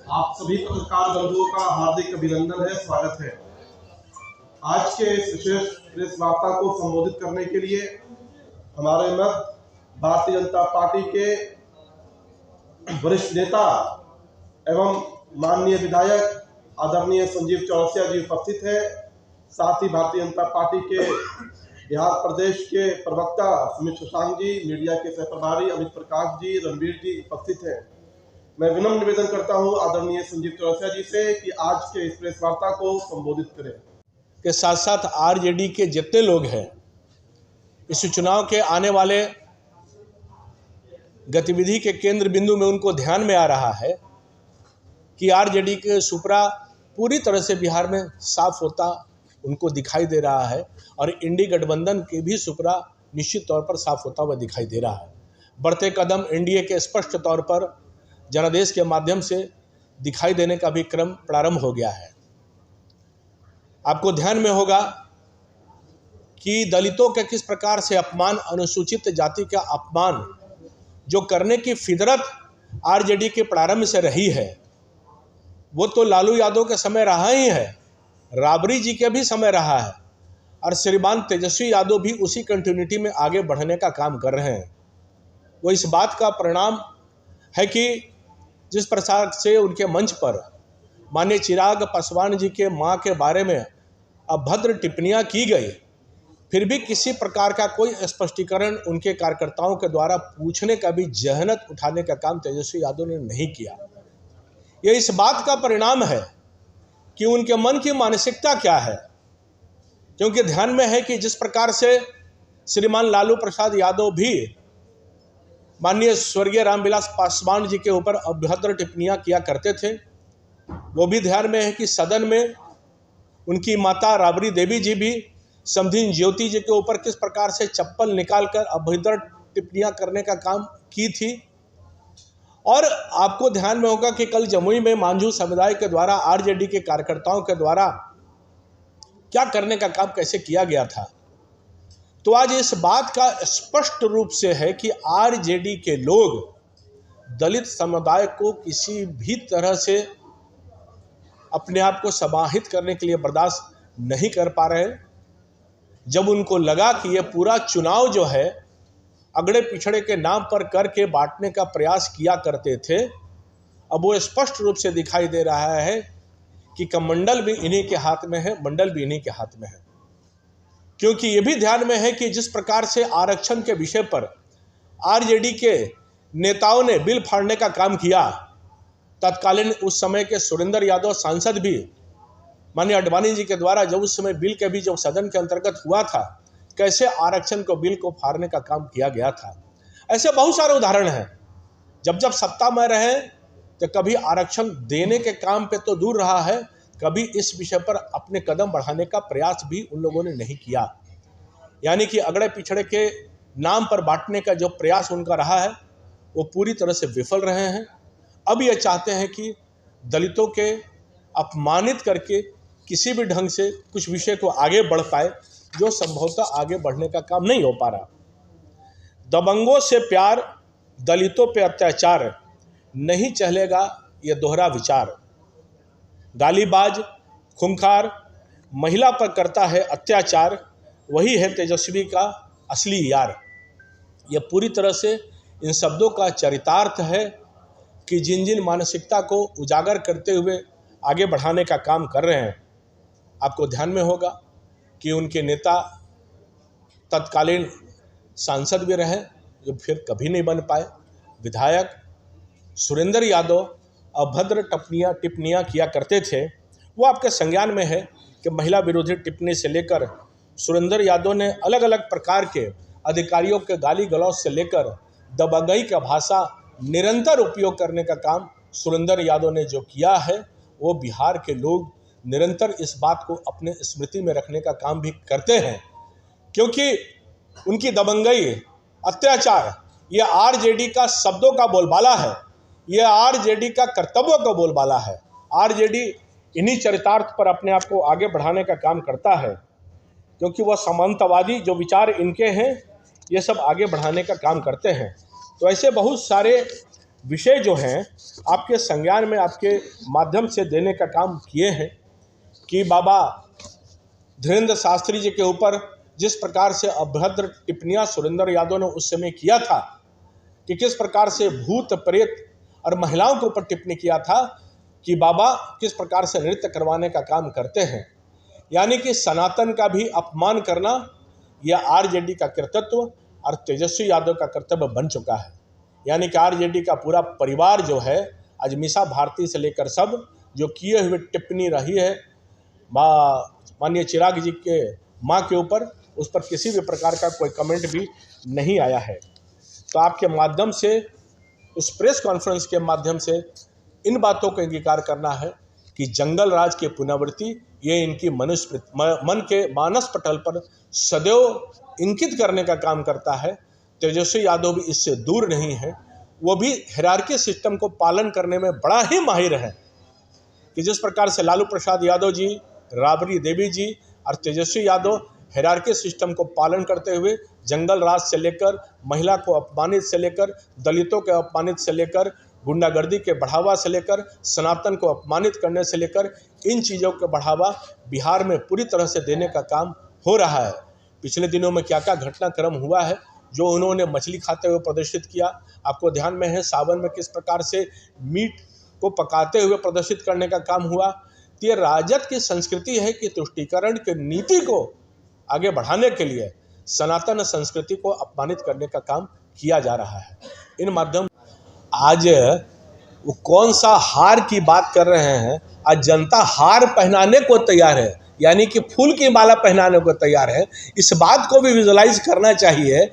आप सभी पत्रकार बंधुओं का हार्दिक अभिनंदन है, स्वागत है। आज के इस विशेष प्रेस वार्ता को संबोधित करने के लिए हमारे मध्य भारतीय जनता पार्टी के वरिष्ठ नेता एवं माननीय विधायक आदरणीय संजीव चौरसिया जी उपस्थित हैं। साथ ही भारतीय जनता पार्टी के बिहार प्रदेश के प्रवक्ता सुमित शशांक जी, मीडिया के सह प्रभारी अमित प्रकाश जी, रणवीर जी उपस्थित हैं। मैं विनम्र निवेदन करता हूं आदरणीय संजीव चौरसिया जी से कि आज के इस प्रेस वार्ता को संबोधित करें। के साथ साथ आरजेडी के जितने लोग हैं, इस चुनाव के आने वाले गतिविधि के केंद्र बिंदु में उनको ध्यान में आ रहा है कि आरजेडी के सुपरा पूरी तरह से बिहार में साफ होता उनको दिखाई दे रहा है और इंडी गठबंधन के भी सुपरा निश्चित तौर पर साफ होता हुआ दिखाई दे रहा है। बढ़ते कदम एनडीए के स्पष्ट तौर पर जनादेश के माध्यम से दिखाई देने का भी क्रम प्रारंभ हो गया है। आपको ध्यान में होगा कि दलितों के किस प्रकार से अपमान, अनुसूचित जाति का अपमान जो करने की फितरत आरजेडी के प्रारंभ से रही है, वो तो लालू यादव के समय रहा ही है, राबड़ी जी के भी समय रहा है और श्रीमान तेजस्वी यादव भी उसी कंटिन्यूटी में आगे बढ़ने का काम कर रहे हैं। वो इस बात का परिणाम है कि जिस प्रकार से उनके मंच पर माननीय चिराग पासवान जी के मां के बारे में अभद्र टिप्पणियां की गई, फिर भी किसी प्रकार का कोई स्पष्टीकरण उनके कार्यकर्ताओं के द्वारा पूछने का भी जहनत उठाने का काम तेजस्वी यादव ने नहीं किया। यह इस बात का परिणाम है कि उनके मन की मानसिकता क्या है, क्योंकि ध्यान में है कि जिस प्रकार से श्रीमान लालू प्रसाद यादव भी माननीय स्वर्गीय रामविलास पासवान जी के ऊपर अभद्र टिप्पणियां किया करते थे, वो भी ध्यान में है कि सदन में उनकी माता राबड़ी देवी जी भी समधिन ज्योति जी के ऊपर किस प्रकार से चप्पल निकालकर अभद्र टिप्पणियां करने का काम की थी। और आपको ध्यान में होगा कि कल जमुई में मांझू समुदाय के द्वारा आरजेडी के कार्यकर्ताओं के द्वारा क्या करने का काम कैसे किया गया था। तो आज इस बात का स्पष्ट रूप से है कि आरजेडी के लोग दलित समुदाय को किसी भी तरह से अपने आप को समाहित करने के लिए बर्दाश्त नहीं कर पा रहे। जब उनको लगा कि यह पूरा चुनाव जो है अगड़े पिछड़े के नाम पर करके बांटने का प्रयास किया करते थे, अब वो स्पष्ट रूप से दिखाई दे रहा है कि कमंडल भी इन्हीं के हाथ में है, मंडल भी इन्हीं के हाथ में है। क्योंकि ये भी ध्यान में है कि जिस प्रकार से आरक्षण के विषय पर आरजेडी के नेताओं ने बिल फाड़ने का काम किया, तत्कालीन उस समय के सुरेंद्र यादव सांसद भी माननीय अडवाणी जी के द्वारा जब उस समय बिल के भी जो सदन के अंतर्गत हुआ था, कैसे आरक्षण को बिल को फाड़ने का काम किया गया था। ऐसे बहुत सारे उदाहरण हैं। जब जब सत्ता में रहे तो कभी आरक्षण देने के काम पे तो दूर रहा है, कभी इस विषय पर अपने कदम बढ़ाने का प्रयास भी उन लोगों ने नहीं किया। यानी कि अगड़े पिछड़े के नाम पर बांटने का जो प्रयास उनका रहा है वो पूरी तरह से विफल रहे हैं। अब ये चाहते हैं कि दलितों के अपमानित करके किसी भी ढंग से कुछ विषय को आगे बढ़ पाए, जो संभवतः आगे बढ़ने का काम नहीं हो पा रहा। दबंगों से प्यार, दलितों पे अत्याचार, नहीं चलेगा ये दोहरा विचार। गालीबाज, खूंखार, महिला पर करता है अत्याचार, वही है तेजस्वी का असली यार। यह पूरी तरह से इन शब्दों का चरितार्थ है कि जिन जिन मानसिकता को उजागर करते हुए आगे बढ़ाने का काम कर रहे हैं। आपको ध्यान में होगा कि उनके नेता तत्कालीन सांसद भी रहे, जो फिर कभी नहीं बन पाए। विधायक सुरेंद्र यादव अभद्र टिप्पणियां किया करते थे, वो आपके संज्ञान में है कि महिला विरोधी टिप्पणी से लेकर सुरेंद्र यादव ने अलग अलग प्रकार के अधिकारियों के गाली गलौज से लेकर दबंगई का भाषा निरंतर उपयोग करने का काम सुरेंद्र यादव ने जो किया है, वो बिहार के लोग निरंतर इस बात को अपने स्मृति में रखने का काम भी करते हैं। क्योंकि उनकी दबंगई, अत्याचार, ये आरजेडी का शब्दों का बोलबाला है, ये आरजेडी का कर्तव्यों का बोलबाला है। आरजेडी इन्हीं चरितार्थ पर अपने आप को आगे बढ़ाने का काम करता है, क्योंकि वह सामंतवादी जो विचार इनके हैं, ये सब आगे बढ़ाने का काम करते हैं। तो ऐसे बहुत सारे विषय जो हैं आपके संज्ञान में आपके माध्यम से देने का काम किए हैं कि बाबा धीरेन्द्र शास्त्री जी के ऊपर जिस प्रकार से अभद्र टिप्पणियां सुरेंद्र यादव ने उस समय किया था, कि किस प्रकार से भूत प्रेत और महिलाओं के ऊपर टिप्पणी किया था कि बाबा किस प्रकार से नृत्य करवाने का काम करते हैं, यानी कि सनातन का भी अपमान करना यह आरजेडी का कर्तव्य और तेजस्वी यादव का कर्तव्य बन चुका है। यानी कि आरजेडी का पूरा परिवार जो है आज मीसा भारती से लेकर सब जो किए हुए टिप्पणी रही है माननीय चिराग जी के माँ के ऊपर, उस पर किसी भी प्रकार का कोई कमेंट भी नहीं आया है। तो आपके माध्यम से उस प्रेस कॉन्फ्रेंस के माध्यम से इन बातों को अंगीकार करना है कि जंगल राज की पुनरावृत्ति ये इनकी मन के मानस पटल पर सदैव इंकित करने का काम करता है। तेजस्वी यादव भी इससे दूर नहीं है, वो भी हायरार्की सिस्टम को पालन करने में बड़ा ही माहिर है कि जिस प्रकार से लालू प्रसाद यादव जी, राबड़ी देवी जी और तेजस्वी यादव हायरार्की सिस्टम को पालन करते हुए जंगल राज से लेकर महिला को अपमानित से लेकर दलितों के अपमानित से लेकर गुंडागर्दी के बढ़ावा से लेकर सनातन को अपमानित करने से लेकर इन चीज़ों का बढ़ावा बिहार में पूरी तरह से देने का काम हो रहा है। पिछले दिनों में क्या क्या घटनाक्रम हुआ है जो उन्होंने मछली खाते हुए प्रदर्शित किया, आपको ध्यान में है। सावन में किस प्रकार से मीट को पकाते हुए प्रदर्शित करने का काम हुआ। ये राजद की संस्कृति है कि तुष्टीकरण की नीति को आगे बढ़ाने के लिए सनातन संस्कृति को अपमानित करने का काम किया जा रहा है। इन माध्यम आज वो कौन सा हार की बात कर रहे हैं, आज जनता हार पहनाने को तैयार है, यानी कि फूल की माला पहनाने को तैयार है। इस बात को भी विजुलाइज करना चाहिए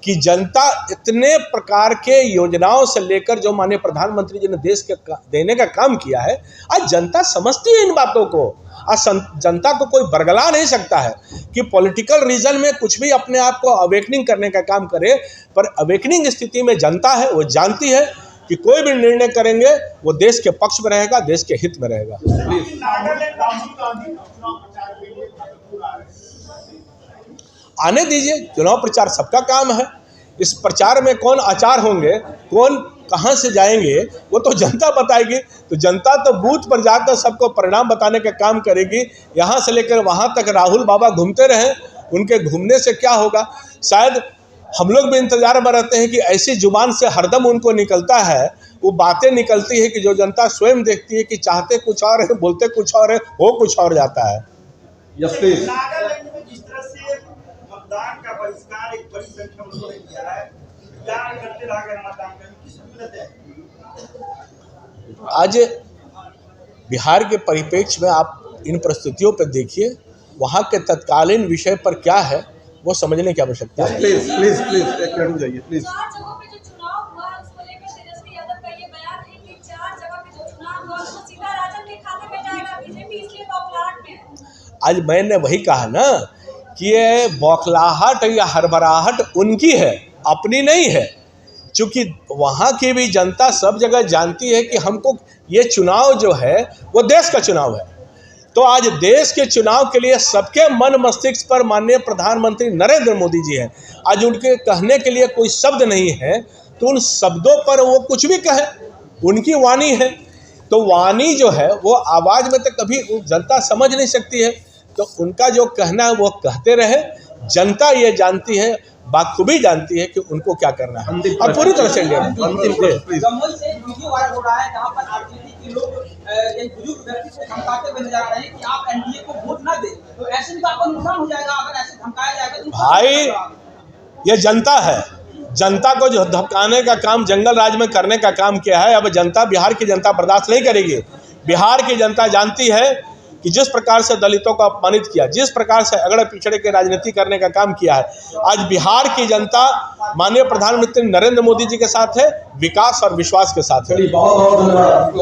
कि जनता इतने प्रकार के योजनाओं से लेकर जो माननीय प्रधानमंत्री जी ने देश के देने का काम किया है, आज जनता समझती है इन बातों को। आज जनता को कोई बरगला नहीं सकता है कि पॉलिटिकल रीजन में कुछ भी अपने आप को अवेकनिंग करने का काम करे, पर अवेकनिंग स्थिति में जनता है, वो जानती है कि कोई भी निर्णय करेंगे वो देश के पक्ष में रहेगा, देश के हित में रहेगा। आने दीजिए, चुनाव प्रचार सबका काम है। इस प्रचार में कौन आचार होंगे, कौन कहां से जाएंगे, वो तो जनता बताएगी। तो जनता तो बूथ पर जाकर सबको परिणाम बताने का काम करेगी। यहां से लेकर वहां तक राहुल बाबा घूमते रहें, उनके घूमने से क्या होगा। शायद हम लोग भी इंतजार में रहते हैं कि ऐसी जुबान से हरदम उनको निकलता है, वो बातें निकलती है कि जो जनता स्वयं देखती है कि चाहते कुछ और है, बोलते कुछ और है, हो कुछ और जाता है। जिस तरह से मतदान का बहिष्कार एक बड़ी संख्या में उन्होंने किया है, क्या करते रह गए मतदान करने की सहूलत है। आज बिहार के परिप्रेक्ष्य में आप इन परिस्थितियों पर देखिए, वहाँ के तत्कालीन विषय पर क्या है वो समझने की आवश्यकता है। प्लीज प्लीज प्लीज एक मिनट जाइए प्लीज। 4 जगहों पे जो चुनाव हुआ उसको लेकर तेजस्वी यादव का ये बयान है कि 4 जगह पे जो चुनाव हुआ वो सीधा राजद के खाते में जाएगा, बीजेपी इसलिए बौखलाहट में है। आज मैंने वही कहा ना कि ये बौखलाहट या हड़बड़ाहट उनकी है, अपनी नहीं है। क्योंकि वहाँ की भी जनता सब जगह जानती है कि हमको ये चुनाव जो है वो देश का चुनाव है। तो आज देश के चुनाव के लिए सबके मन मस्तिष्क पर माननीय प्रधानमंत्री नरेंद्र मोदी जी हैं। आज उनके कहने के लिए कोई शब्द नहीं है, तो उन शब्दों पर वो कुछ भी कहे, उनकी वाणी है। तो वाणी जो है वो आवाज़ में तो कभी जनता समझ नहीं सकती है, तो उनका जो कहना है वो कहते रहे। जनता ये जानती है, बाखूबी जानती है कि उनको क्या करना है, और पूरी तरह से इंडिया में। जम्मू से वीडियो वायरल हो रहा है जहां पर आरजेडी के लोग एक बुजुर्ग व्यक्ति को धमकाते हुए नजर आ रहे हैं कि आप एनडीए को वोट ना दें, तो ऐसे में तो आपका नुकसान हो जाएगा। अगर ऐसे धमकाया जाएगा तो भाई ये जनता है, जनता को जो धमकाने का काम जंगल राज में करने का काम किया है, अब जनता, बिहार की जनता बर्दाश्त नहीं करेगी। बिहार की जनता जानती है कि जिस प्रकार से दलितों को अपमानित किया, जिस प्रकार से अगड़े पिछड़े के राजनीति करने का काम किया है, आज बिहार की जनता माननीय प्रधानमंत्री नरेंद्र मोदी जी के साथ है, विकास और विश्वास के साथ है। बहुत बहुत धन्यवाद।